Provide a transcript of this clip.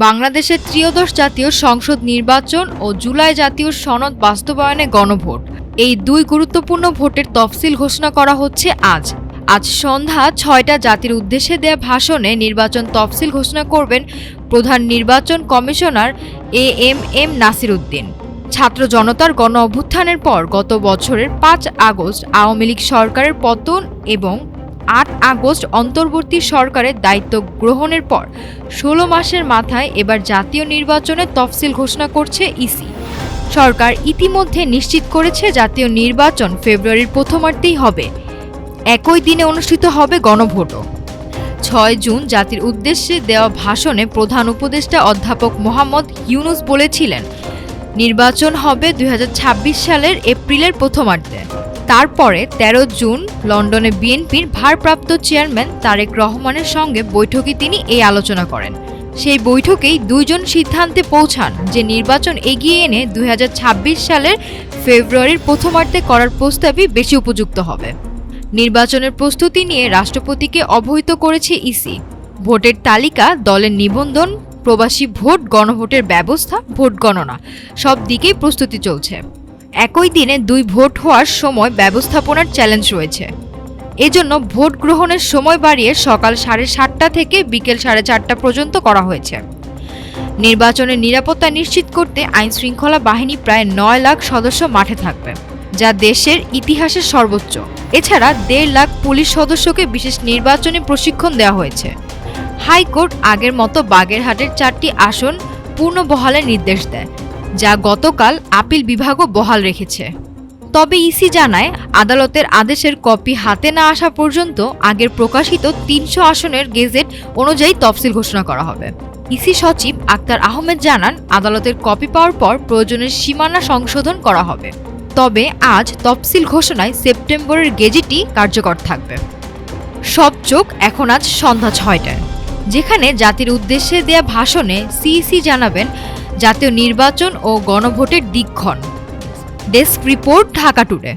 বাংলাদেশের ত্রয়োদশ জাতীয় সংসদ নির্বাচন ও জুলাই জাতীয় সনদ বাস্তবায়নে গণভোট, এই দুই গুরুত্বপূর্ণ ভোটের তফসিল ঘোষণা করা হচ্ছে আজ সন্ধ্যা ৬টা জাতির উদ্দেশ্যে দেয়া ভাষণে নির্বাচন তফসিল ঘোষণা করবেন প্রধান নির্বাচন কমিশনার এএম নাসির উদ্দিন। ছাত্র জনতার গণ অভ্যুত্থানের পর গত বছরের ৫ আগস্ট আওয়ামী লীগ সরকারের পতন এবং ৮ আগস্ট অন্তর্বর্তী সরকারের দায়িত্ব গ্রহণের পর ১৬ মাসের মাথায় এবার জাতীয় নির্বাচনের তফসিল ঘোষণা করছে ইসি। সরকার ইতিমধ্যে নিশ্চিত করেছে জাতীয় নির্বাচন ফেব্রুয়ারির প্রথমার্ধেই হবে। একই দিনে অনুষ্ঠিত হবে গণভোটও। ৬ জুন জাতির উদ্দেশ্যে দেওয়া ভাষণে প্রধান উপদেষ্টা অধ্যাপক মোহাম্মদ ইউনূস বলেছিলেন, নির্বাচন হবে ২০২৬ সালের এপ্রিলের প্রথমার্ধে। তারপরে ১৩ জুন লন্ডনে বিএনপির ভারপ্রাপ্ত চেয়ারম্যান তারেক রহমানের সঙ্গে বৈঠকে তিনি এই আলোচনা করেন। সেই বৈঠকেই দুইজন সিদ্ধান্তে পৌঁছান যে নির্বাচন এগিয়ে এনে ২০২৬ সালের ফেব্রুয়ারির প্রথমার্ধে করার প্রস্তাবই বেশি উপযুক্ত হবে। নির্বাচনের প্রস্তুতি নিয়ে রাষ্ট্রপতিকে অবহিত করেছে ইসি। ভোটের তালিকা, দলের নিবন্ধন, প্রবাসী ভোট, গণভোটের ব্যবস্থা, ভোট গণনা সব দিকেই প্রস্তুতি চলছে। একই দিনে দুই ভোট হওয়ার সময় ব্যবস্থাপনার চ্যালেঞ্জ রয়েছে। এজন্য ভোট গ্রহণের সময় বাড়িয়ে সকাল 7:30টা থেকে বিকেল 4:30টা পর্যন্ত করা হয়েছে। নির্বাচনের নিরাপত্তা নিশ্চিত করতে আইনশৃঙ্খলা বাহিনী প্রায় 9 লাখ সদস্য মাঠে থাকবে, যা দেশের ইতিহাসের সর্বোচ্চ। এছাড়া 1.5 লাখ পুলিশ সদস্যকে বিশেষ নির্বাচনী প্রশিক্ষণ দেওয়া হয়েছে। হাইকোর্ট আগের মতো বাগেরহাটের 4টি আসন পূর্ণ বহালের নির্দেশ দেয়, যা গতকাল আপিল বিভাগও বহাল রেখেছে। তবে ইসি জানায়, আদালতের আদেশের কপি হাতে না আসা পর্যন্ত আগের প্রকাশিত 300 আসনের গেজেট অনুযায়ী তফসিল ঘোষণা করা হবে। ইসি সচিব আক্তার আহমেদ জানান, আদালতের কপি পাওয়ার পর প্রয়োজনের সীমানা সংশোধন করা হবে। তবে আজ তফসিল ঘোষণায় সেপ্টেম্বরের গেজেটই কার্যকর থাকবে। সব চোখ এখন আজ সন্ধ্যা 6টায়, যেখানে জাতির উদ্দেশ্যে দেয়া ভাষণে সিইসি জানাবেন জাতীয় নির্বাচন ও গণভোটের দিকক্ষণ। Desk report, Dhaka today.